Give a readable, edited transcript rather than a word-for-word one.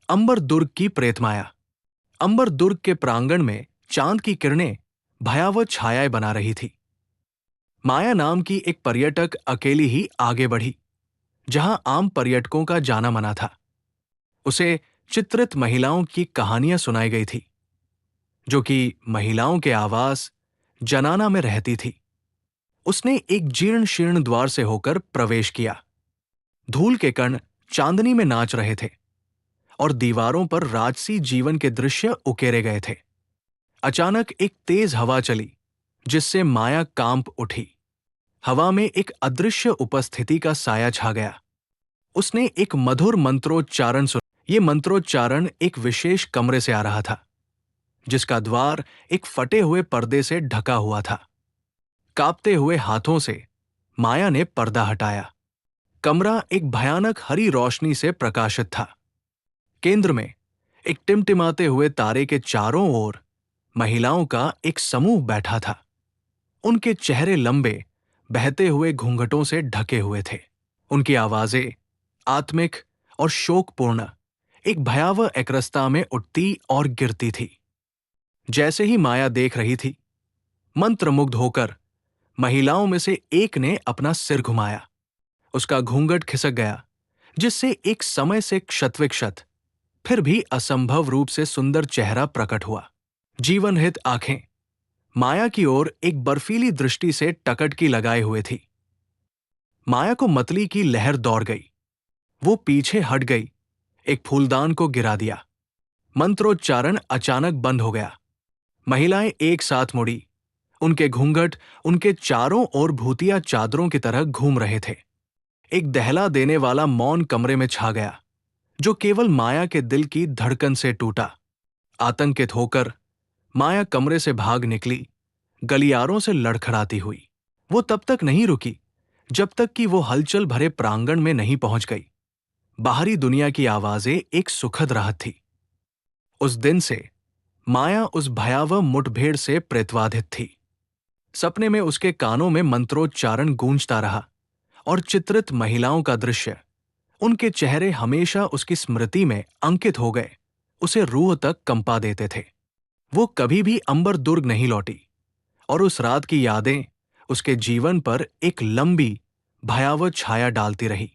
अंबर दुर्ग की प्रेतमाया। अंबर दुर्ग के प्रांगण में चांद की किरणें भयावह छायाएं बना रही थी। माया नाम की एक पर्यटक अकेली ही आगे बढ़ी, जहां आम पर्यटकों का जाना मना था। उसे चित्रित महिलाओं की कहानियां सुनाई गई थी, जो कि महिलाओं के आवास जनाना में रहती थी। उसने एक जीर्ण शीर्ण द्वार से होकर प्रवेश किया। धूल के कण चांदनी में नाच रहे थे और दीवारों पर राजसी जीवन के दृश्य उकेरे गए थे। अचानक एक तेज हवा चली, जिससे माया कांप उठी। हवा में एक अदृश्य उपस्थिति का साया छा गया। उसने एक मधुर मंत्रोच्चारण सुना। ये मंत्रोच्चारण एक विशेष कमरे से आ रहा था, जिसका द्वार एक फटे हुए पर्दे से ढका हुआ था। कांपते हुए हाथों से माया ने पर्दा हटाया। कमरा एक भयानक हरी रोशनी से प्रकाशित था। केंद्र में एक टिमटिमाते हुए तारे के चारों ओर महिलाओं का एक समूह बैठा था। उनके चेहरे लंबे, बहते हुए घूंघटों से ढके हुए थे। उनकी आवाजें आत्मिक और शोकपूर्ण एक भयावह एकरसता में उठती और गिरती थी। जैसे ही माया देख रही थी, मंत्रमुग्ध होकर महिलाओं में से एक ने अपना सिर घुमाया। उसका घूंघट खिसक गया, जिससे एक समय से क्षतविक्षत फिर भी असंभव रूप से सुंदर चेहरा प्रकट हुआ। जीवनहित आंखें माया की ओर एक बर्फीली दृष्टि से टकटकी लगाए हुए थी। माया को मतली की लहर दौड़ गई। वो पीछे हट गई, एक फूलदान को गिरा दिया। मंत्रोच्चारण अचानक बंद हो गया। महिलाएं एक साथ मुड़ी। उनके घूंघट उनके चारों ओर भूतिया चादरों की तरह घूम रहे थे। एक दहला देने वाला मौन कमरे में छा गया, जो केवल माया के दिल की धड़कन से टूटा। आतंकित होकर माया कमरे से भाग निकली, गलियारों से लड़खड़ाती हुई। वो तब तक नहीं रुकी जब तक कि वो हलचल भरे प्रांगण में नहीं पहुंच गई। बाहरी दुनिया की आवाजें एक सुखद राहत थी। उस दिन से माया उस भयावह मुठभेड़ से प्रेतवाधित थी। सपने में उसके कानों में मंत्रोच्चारण गूंजता रहा और चित्रित महिलाओं का दृश्य, उनके चेहरे हमेशा उसकी स्मृति में अंकित हो गए, उसे रूह तक कंपा देते थे। वो कभी भी अंबर दुर्ग नहीं लौटी और उस रात की यादें उसके जीवन पर एक लंबी, भयावह छाया डालती रही।